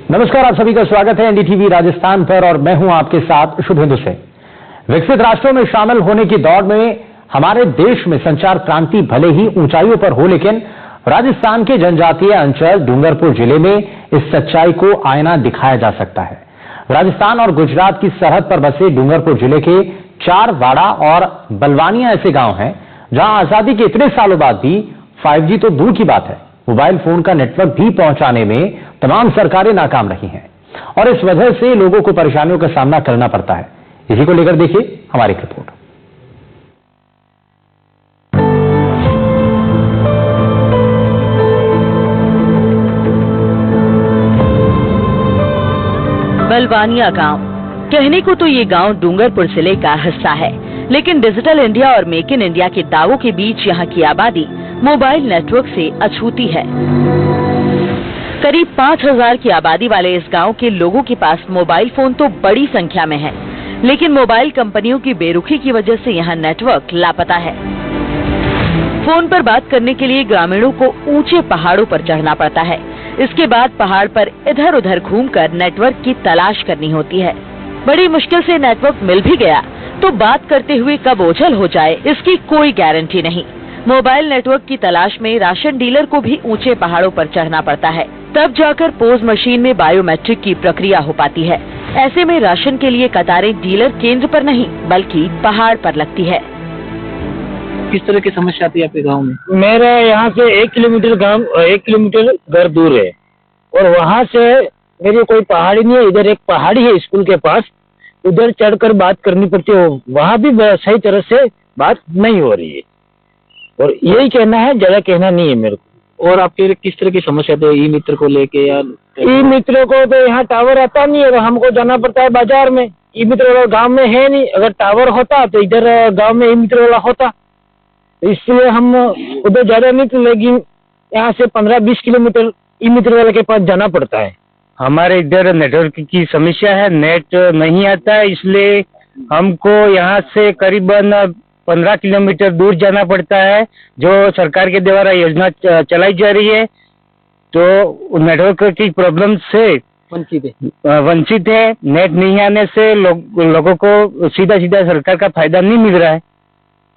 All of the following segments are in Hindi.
नमस्कार, आप सभी का स्वागत है एनडीटीवी राजस्थान पर और मैं हूं आपके साथ शुभेंदु सिंह। विकसित राष्ट्रों में शामिल होने की दौड़ में हमारे देश में संचार क्रांति भले ही ऊंचाइयों पर हो, लेकिन राजस्थान के जनजातीय अंचल डूंगरपुर जिले में इस सच्चाई को आईना दिखाया जा सकता है। राजस्थान और गुजरात की सरहद पर बसे डूंगरपुर जिले के चारवाड़ा और बलवानिया ऐसे गांव हैं जहां आजादी के इतने सालों बाद भी 5G तो दूर की बात है, मोबाइल फोन का नेटवर्क भी पहुंचाने में तमाम सरकारें नाकाम रही हैं और इस वजह से लोगों को परेशानियों का सामना करना पड़ता है। इसी को लेकर देखिए हमारी रिपोर्ट। बलवानिया गांव, कहने को तो ये गांव डूंगरपुर जिले का हिस्सा है, लेकिन डिजिटल इंडिया और मेक इन इंडिया के दावों के बीच यहाँ की आबादी मोबाइल नेटवर्क से अछूती है। करीब 5000 की आबादी वाले इस गांव के लोगों के पास मोबाइल फोन तो बड़ी संख्या में है, लेकिन मोबाइल कंपनियों की बेरुखी की वजह से यहाँ नेटवर्क लापता है। फोन पर बात करने के लिए ग्रामीणों को ऊंचे पहाड़ों पर चढ़ना पड़ता है। इसके बाद पहाड़ पर इधर उधर घूमकर नेटवर्क की तलाश करनी होती है। बड़ी मुश्किल से नेटवर्क मिल भी गया तो बात करते हुए कब ओझल हो जाए इसकी कोई गारंटी नहीं। मोबाइल नेटवर्क की तलाश में राशन डीलर को भी ऊंचे पहाड़ों पर चढ़ना पड़ता है, तब जाकर पोज मशीन में बायोमेट्रिक की प्रक्रिया हो पाती है। ऐसे में राशन के लिए कतारें डीलर केंद्र पर नहीं बल्कि पहाड़ पर लगती है। किस तरह की समस्या आती है आपके गांव में? मेरा यहाँ से 1 किलोमीटर घर दूर है और वहाँ से मेरी कोई पहाड़ी नहीं है। इधर एक पहाड़ी है स्कूल के पास, उधर चढ़कर बात करनी पड़ती है। वहाँ भी सही तरह से बात नहीं हो रही है और यही कहना है, ज्यादा कहना नहीं है मेरे को। और आपके किस तरह की समस्या है ई मित्र को लेके? या ई मित्रों को तो यहाँ टावर आता नहीं है, हमको जाना पड़ता है बाजार में। ई मित्र वाला गाँव में है नहीं, अगर टावर होता तो इधर गाँव में ई मित्र वाला होता, इसलिए हम उधर ज्यादा नहीं तो, लेकिन यहाँ से 15-20 किलोमीटर ई मित्र वाले के पास जाना पड़ता है। हमारे इधर नेटवर्क की समस्या है, नेट नहीं आता है, इसलिए हमको यहाँ से करीबन 15 किलोमीटर दूर जाना पड़ता है। जो सरकार के द्वारा योजना चलाई जा रही है तो नेटवर्क की प्रॉब्लम से वंचित है। नेट नहीं आने से लोगों को सीधा सीधा सरकार का फायदा नहीं मिल रहा है,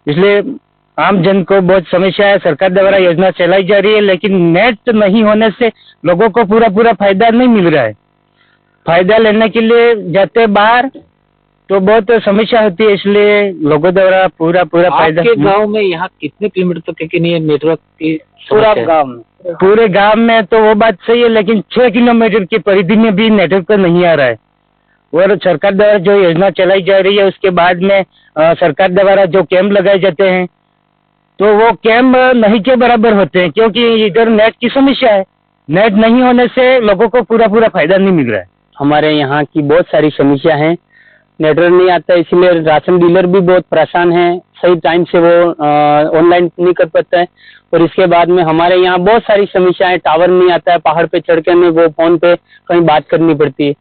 इसलिए आम जन को बहुत समस्या है। सरकार द्वारा योजना चलाई जा रही है लेकिन नेट नहीं होने से लोगों को पूरा फायदा नहीं मिल रहा है। फायदा लेने के लिए जाते बाहर तो बहुत समस्या होती है, इसलिए लोगों द्वारा पूरा फायदा। आपके गांव में यहाँ कितने किलोमीटर तक के लिए नेटवर्क की पूरे गांव में तो वो बात सही है, लेकिन 6 किलोमीटर की परिधि में भी नेटवर्क नहीं आ रहा है। और सरकार द्वारा जो योजना चलाई जा रही है उसके बाद में सरकार द्वारा जो कैंप लगाए जाते हैं तो वो कैंप नहीं के बराबर होते हैं, क्योंकि इधर नेट की समस्या है। नेट नहीं होने से लोगों को पूरा फायदा नहीं मिल रहा है। हमारे यहाँ की बहुत सारी समस्या है, नेटवर्क नहीं आता, इसलिए राशन डीलर भी बहुत परेशान है, सही टाइम से वो ऑनलाइन नहीं कर पाता है। और इसके बाद में हमारे यहाँ बहुत सारी समस्याएं, टावर नहीं आता है, पहाड़ पे चढ़कर में वो फोन पे कहीं बात करनी पड़ती है।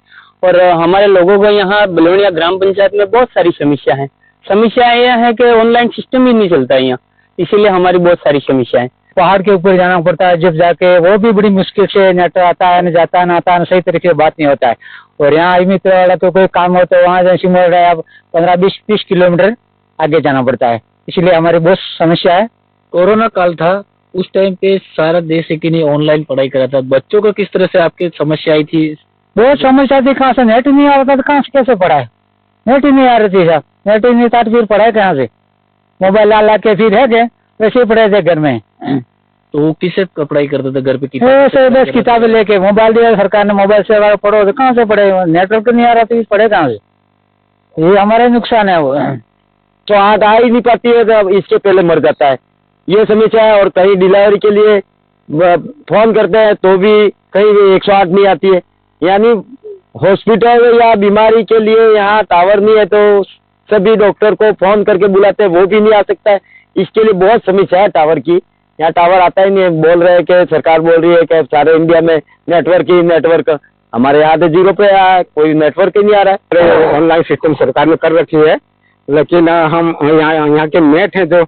और हमारे लोगों को यहाँ बलवानिया ग्राम पंचायत में बहुत सारी समस्या है। समस्या यह है कि ऑनलाइन सिस्टम ही नहीं चलता है यहाँ, इसीलिए हमारी बहुत सारी समस्या है। पहाड़ के ऊपर जाना पड़ता है, जब जाके वो भी बड़ी मुश्किल से नेट आता है, न जाता न आता, सही तरीके से बात नहीं होता है। और यहाँ ई मित्र वाला तो कोई काम हो तो वहाँ जैसे मोड़ रहा है, अब 15-20 किलोमीटर आगे जाना पड़ता है, इसलिए हमारी बहुत समस्या है। कोरोना काल था, उस टाइम पे सारा देश एक नहीं ऑनलाइन पढ़ाई करा था। बच्चों को किस तरह से आपकी समस्या आई थी? बहुत समस्या थी, कहाँ से नेट नहीं आ रहा था, कहाँ से कैसे पढ़ाए, नेट ही नहीं आ रही थी साहब, नेट ही नहीं था तो फिर पढ़ाए कहाँ से? मोबाइल ला के फिर है गए, वैसे ही पढ़े थे घर में। तो किससे पढ़ाई करते थे घर पे? ऐसे बस किताबें लेके, मोबाइल दिया सरकार ने, मोबाइल से पढ़ो तो कहाँ से पढ़े? नेटवर्क नहीं आ रहा तो पढ़े कहाँ से? ये हमारा नुकसान है। वो तो आग आ ही नहीं पाती है तो इसके पहले मर जाता है, ये समस्या है। और कहीं डिलीवरी के लिए फोन करते हैं तो भी कहीं 108 नहीं आती है, यानी हॉस्पिटल या बीमारी के लिए यहाँ टावर नहीं है तो सभी डॉक्टर को फोन करके बुलाते हैं, वो भी नहीं आ सकता है। इसके लिए बहुत समस्या है टावर की, यहाँ टावर आता ही नहीं है। बोल रहे हैं कि सरकार बोल रही है कि सारे इंडिया में नेटवर्क, हमारे यहाँ तो 0 पे कोई नेटवर्क ही नहीं आ रहा है। ऑनलाइन सिस्टम सरकार ने कर रखी है, लेकिन हम यहाँ के नेट है जो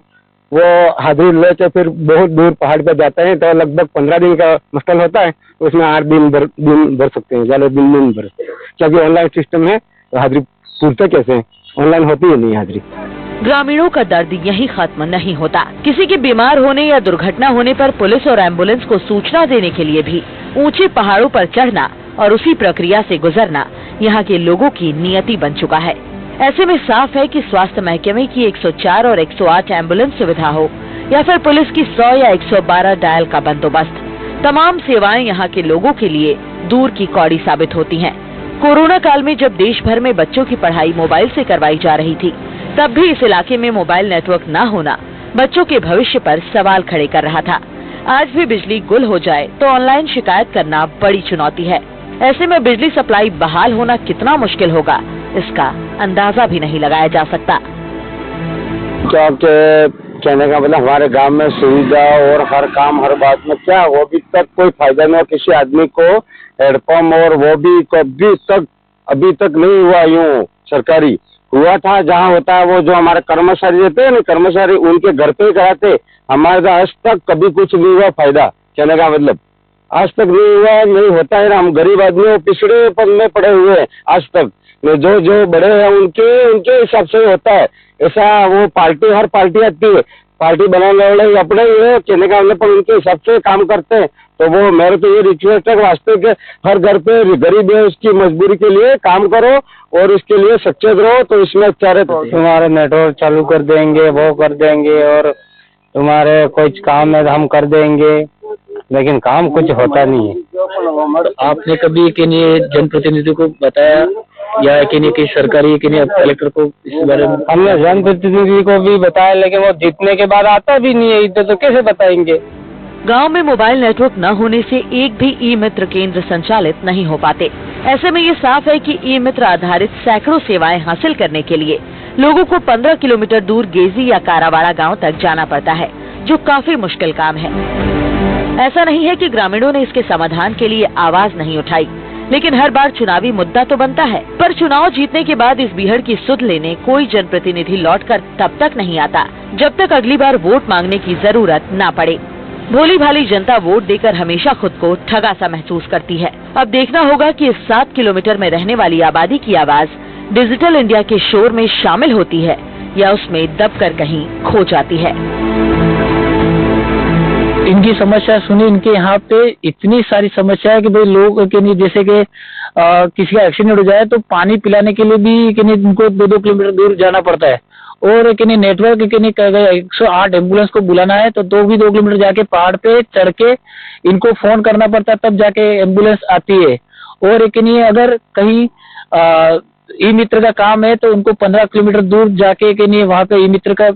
वो हाजिरी लेके फिर बहुत दूर पहाड़ पे जाते हैं तो लगभग 15 दिन का मुश्किल होता है, उसमें 8 दिन भर सकते हैं, ज़्यादा दिन भर, क्योंकि ऑनलाइन सिस्टम है तो हाजिरी पूछते कैसे, ऑनलाइन होती है नहीं हाजिरी। ग्रामीणों का दर्द यही खत्म नहीं होता। किसी के बीमार होने या दुर्घटना होने पर पुलिस और एम्बुलेंस को सूचना देने के लिए भी ऊंचे पहाड़ों पर चढ़ना और उसी प्रक्रिया से गुजरना यहाँ के लोगों की नियति बन चुका है। ऐसे में साफ है कि स्वास्थ्य महकमे की 104 और 108 एम्बुलेंस सुविधा हो या फिर पुलिस की 100 या 112 डायल का बंदोबस्त, तमाम सेवाएं यहाँ के लोगों के लिए दूर की कौड़ी साबित होती हैं। कोरोना काल में जब देश भर में बच्चों की पढ़ाई मोबाइल से करवाई जा रही थी, तब भी इस इलाके में मोबाइल नेटवर्क न होना बच्चों के भविष्य पर सवाल खड़े कर रहा था। आज भी बिजली गुल हो जाए तो ऑनलाइन शिकायत करना बड़ी चुनौती है। ऐसे में बिजली सप्लाई बहाल होना कितना मुश्किल होगा, इसका अंदाजा भी नहीं लगाया जा सकता। कहने का मतलब हमारे गांव में सुविधा और हर काम हर बात में क्या वो भी तक कोई फायदा नहीं, किसी आदमी को हेडपम्प और वो भी अभी तक नहीं हुआ। यूँ सरकारी हुआ था, जहाँ होता है वो जो हमारे कर्मचारी रहते हैं ना, कर्मचारी उनके घर पे ही कराते, हमारे आज तक कभी कुछ नहीं हुआ फायदा। कहने का मतलब आज तक नहीं हुआ, नहीं होता है ना, हम गरीब आदमी पिछड़े पद में पड़े हुए हैं। आज तक जो बड़े हैं उनके हिसाब से होता है ऐसा। वो पार्टी हर पार्टी आती है, पार्टी बनाने वाले अपने ही है, कहने का मतलब, पर उनके हिसाब से काम करते हैं। तो वो मेरे तो ये रिक्वेस्ट है वास्ते के हर घर पे गरीब है, उसकी मजबूरी के लिए काम करो और इसके लिए सचेत रहो, तो इसमें अच्छा रहता। तुम्हारे नेटवर्क चालू कर देंगे, वो कर देंगे, और तुम्हारे कुछ काम है हम कर देंगे, लेकिन काम कुछ होता नहीं है। तो आपने कभी कि नहीं जनप्रतिनिधि को बताया या कि नहीं सरकारी कि नहीं कलेक्टर को इस बारे में? हमने जनप्रतिनिधि को भी बताया, लेकिन वो जीतने के बाद आता भी नहीं है इधर, तो कैसे बताएंगे। गांव में मोबाइल नेटवर्क न होने से एक भी ई मित्र केंद्र संचालित नहीं हो पाते। ऐसे में ये साफ है कि ई मित्र आधारित सैकड़ों सेवाएं हासिल करने के लिए लोगों को 15 किलोमीटर दूर गेजी या कारावाड़ा गांव तक जाना पड़ता है, जो काफी मुश्किल काम है। ऐसा नहीं है कि ग्रामीणों ने इसके समाधान के लिए आवाज नहीं उठाई, लेकिन हर बार चुनावी मुद्दा तो बनता है। पर चुनाव जीतने के बाद इस बीहड़ की सुध लेने कोई जनप्रतिनिधि लौटकर तब तक नहीं आता जब तक अगली बार वोट मांगने की जरूरत न पड़े। भोली भाली जनता वोट देकर हमेशा खुद को ठगा सा महसूस करती है। अब देखना होगा कि इस 7 किलोमीटर में रहने वाली आबादी की आवाज डिजिटल इंडिया के शोर में शामिल होती है या उसमें दबकर कहीं खो जाती है। इनकी समस्या सुनी, इनके यहाँ पे इतनी सारी समस्या है कि भाई लोग कि नहीं, जैसे कि किसी का एक्सीडेंट हो जाए तो पानी पिलाने के लिए भी कि नहीं उनको 2-2 किलोमीटर दूर जाना पड़ता है, और कि नहीं नेटवर्क कि नहीं 108 एम्बुलेंस को बुलाना है तो 2 किलोमीटर जाके पहाड़ पे चढ़ के इनको फोन करना पड़ता है, तब जाके एम्बुलेंस आती है। और कि नहीं अगर कहीं ई मित्र का काम है तो उनको 15 किलोमीटर दूर जाके कि नहीं वहाँ पे ई मित्र का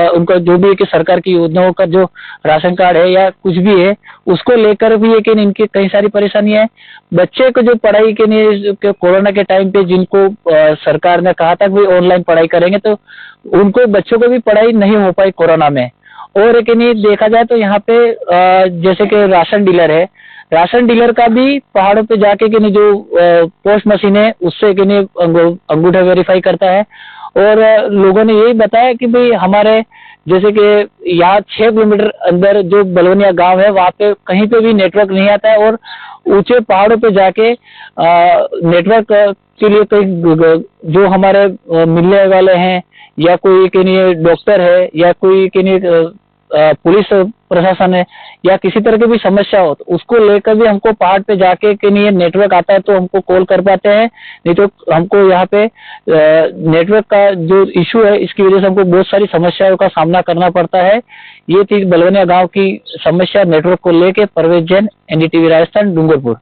उनका जो भी है कि सरकार की योजनाओं का जो राशन कार्ड है या कुछ भी है उसको लेकर भी है कि इनकी कई सारी परेशानियां है। बच्चे को जो पढ़ाई के नहीं कोरोना के टाइम पे जिनको सरकार ने कहा था कि ऑनलाइन पढ़ाई करेंगे, तो उनको बच्चों को भी पढ़ाई नहीं हो पाई कोरोना में। और कि नहीं देखा जाए तो यहाँ पे जैसे कि राशन डीलर है, राशन डीलर का भी पहाड़ों पे जाके कि नहीं जो पोस्ट मशीन है उससे कि नहीं अंगूठा वेरीफाई करता है। और लोगों ने यही बताया कि भाई हमारे जैसे कि यहाँ 6 किलोमीटर अंदर जो बलवनिया गांव है वहाँ पे कहीं पे भी नेटवर्क नहीं आता है, और ऊंचे पहाड़ों पे जाके नेटवर्क के लिए कोई जो हमारे मिलने वाले हैं या कोई कि नहीं डॉक्टर है या कोई कि नहीं पुलिस प्रशासन है या किसी तरह की भी समस्या हो तो उसको लेकर भी हमको पहाड़ पे जाके कि नहीं नेटवर्क आता है तो हमको कॉल कर पाते हैं, नहीं तो हमको यहाँ पे नेटवर्क का जो इशू है इसकी वजह से हमको बहुत सारी समस्याओं का सामना करना पड़ता है। ये थी बलवनिया गांव की समस्या नेटवर्क को लेके। परवेज जैन, NDTV राजस्थान, डूंगरपुर।